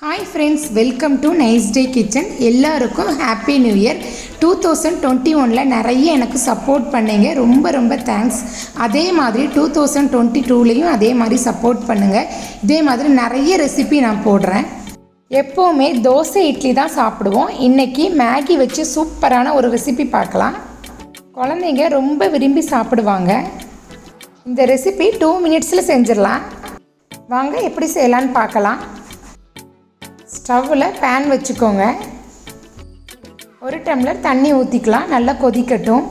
Hi friends, welcome to nice day kitchen. எல்லாருக்கும் happy new year. 2021 நிறைய எனக்கு support பண்ணீங்க, ரொம்ப ரொம்ப தேங்க்ஸ். அதே மாதிரி 2022லேயும் அதே மாதிரி சப்போர்ட் பண்ணுங்கள். இதே மாதிரி நிறைய ரெசிபி நான் போடுறேன். எப்போவுமே தோசை இட்லி தான் சாப்பிடுவோம். இன்றைக்கி மேகி வச்சு சூப்பரான ஒரு ரெசிபி பார்க்கலாம். குழந்தைங்க ரொம்ப விரும்பி சாப்பிடுவாங்க. இந்த ரெசிபி 2 மினிட்ஸில் செஞ்சிடலாம். வாங்க எப்படி செய்யலான்னு பார்க்கலாம். ஸ்டவ்வில் பேன் வச்சுக்கோங்க. 1 டம்ளர் தண்ணி ஊற்றிக்கலாம். நல்லா கொதிக்கட்டும்.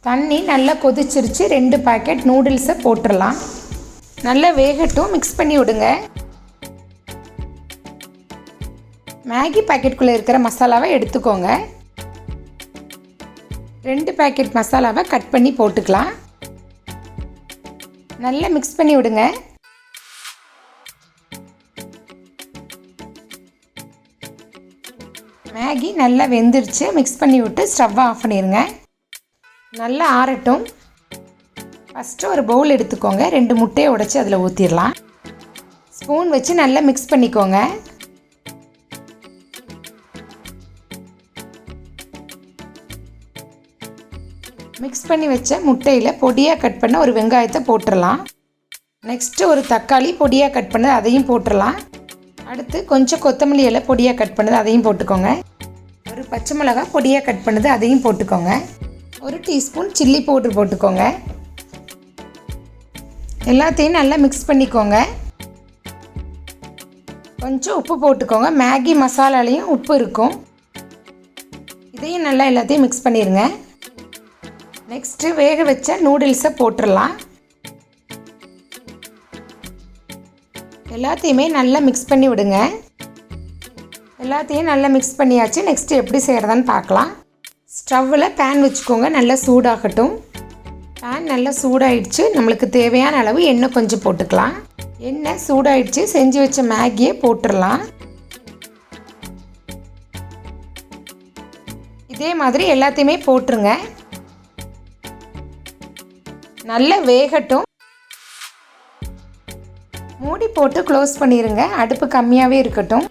தண்ணி நல்லா கொதிச்சிருச்சு. 2 பாக்கெட் நூடுல்ஸை போட்டுடலாம். நல்லா வேகட்டும். மிக்ஸ் பண்ணி விடுங்க. மேகி பாக்கெட்டுக்குள்ளே இருக்கிற மசாலாவை எடுத்துக்கோங்க. 2 பாக்கெட் மசாலாவை கட் பண்ணி போட்டுக்கலாம். நல்லா மிக்ஸ் பண்ணி விடுங்க. மேகி நல்லா வெந்துருச்சு. மிக்ஸ் பண்ணி விட்டு ஸ்டவ்வை ஆஃப் பண்ணிடுங்க. நல்லா ஆறட்டும். ஃபஸ்ட்டு ஒரு பவுல் எடுத்துக்கோங்க. 2 முட்டையை உடைச்சி அதில் ஊற்றிடலாம். ஸ்பூன் வச்சு நல்லா மிக்ஸ் பண்ணிக்கோங்க. மிக்ஸ் பண்ணி வச்ச முட்டையில் பொடியாக கட் பண்ண ஒரு வெங்காயத்தை போட்டுடலாம். நெக்ஸ்ட்டு ஒரு தக்காளி பொடியாக கட் பண்ணது அதையும் போட்டுடலாம். அடுத்து கொஞ்சம் கொத்தமல்லி இலை பொடியாக கட் பண்ணது அதையும் போட்டுக்கோங்க. ஒரு பச்சை மிளகாய் பொடியாக கட் பண்ணது அதையும் போட்டுக்கோங்க. 1 டீஸ்பூன் சில்லி பவுடர் போட்டுக்கோங்க. எல்லாத்தையும் நல்லா மிக்ஸ் பண்ணிக்கோங்க. கொஞ்சம் உப்பு போட்டுக்கோங்க. மேகி மசாலாலையும் உப்பு இருக்கும். இதையும் நல்லா எல்லாத்தையும் மிக்ஸ் பண்ணிடுங்க. நெக்ஸ்ட்டு வேக வச்ச நூடுல்ஸை போட்டுடலாம். எல்லாத்தையுமே நல்லா மிக்ஸ் பண்ணி விடுங்க. எல்லாத்தையும் நல்லா மிக்ஸ் பண்ணியாச்சு. நெக்ஸ்ட்டு எப்படி செய்கிறதான்னு பார்க்கலாம். ஸ்டவ்வில் பேன் வச்சுக்கோங்க. நல்லா சூடாகட்டும். பேன் நல்லா சூடாயிடுச்சு. நம்மளுக்கு தேவையான அளவு எண்ணெய் கொஞ்சம் போட்டுக்கலாம். எண்ணெய் சூடாயிடுச்சு. செஞ்சு வச்ச மேகியை போட்டுடலாம். இதே மாதிரி எல்லாத்தையுமே போட்டுருங்க. நல்லா வேகட்டும். மூடி போட்டு க்ளோஸ் பண்ணிடுங்க. அடுப்பு கம்மியாகவே இருக்கட்டும்.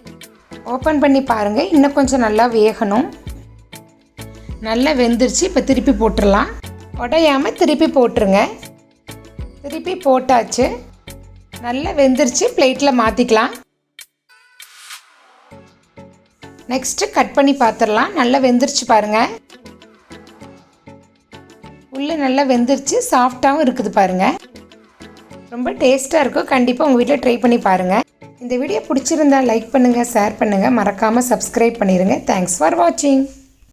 ஓப்பன் பண்ணி பாருங்கள். இன்னும் கொஞ்சம் நல்லா வேகணும். நல்லா வெந்துருச்சு. இப்போ திருப்பி போட்டுடலாம். உடையாமல் திருப்பி போட்டுருங்க. திருப்பி போட்டாச்சு. நல்லா வெந்துருச்சு. பிளேட்டில் மாற்றிக்கலாம். நெக்ஸ்ட்டு கட் பண்ணி பார்த்துடலாம். நல்லா வெந்துருச்சு பாருங்கள். உள்ளே நல்லா வெந்துருச்சு. சாஃப்டாகவும் இருக்குது பாருங்கள். ரொம்ப டேஸ்ட்டாக இருக்கும். கண்டிப்பாக உங்கள் வீட்டில் ட்ரை பண்ணி பாருங்கள். இந்த வீடியோ பிடிச்சிருந்தா லைக் பண்ணுங்கள், ஷேர் பண்ணுங்கள், மறக்காமல் சப்ஸ்கிரைப் பண்ணிடுங்க. தேங்க்ஸ் ஃபார் வாட்சிங்.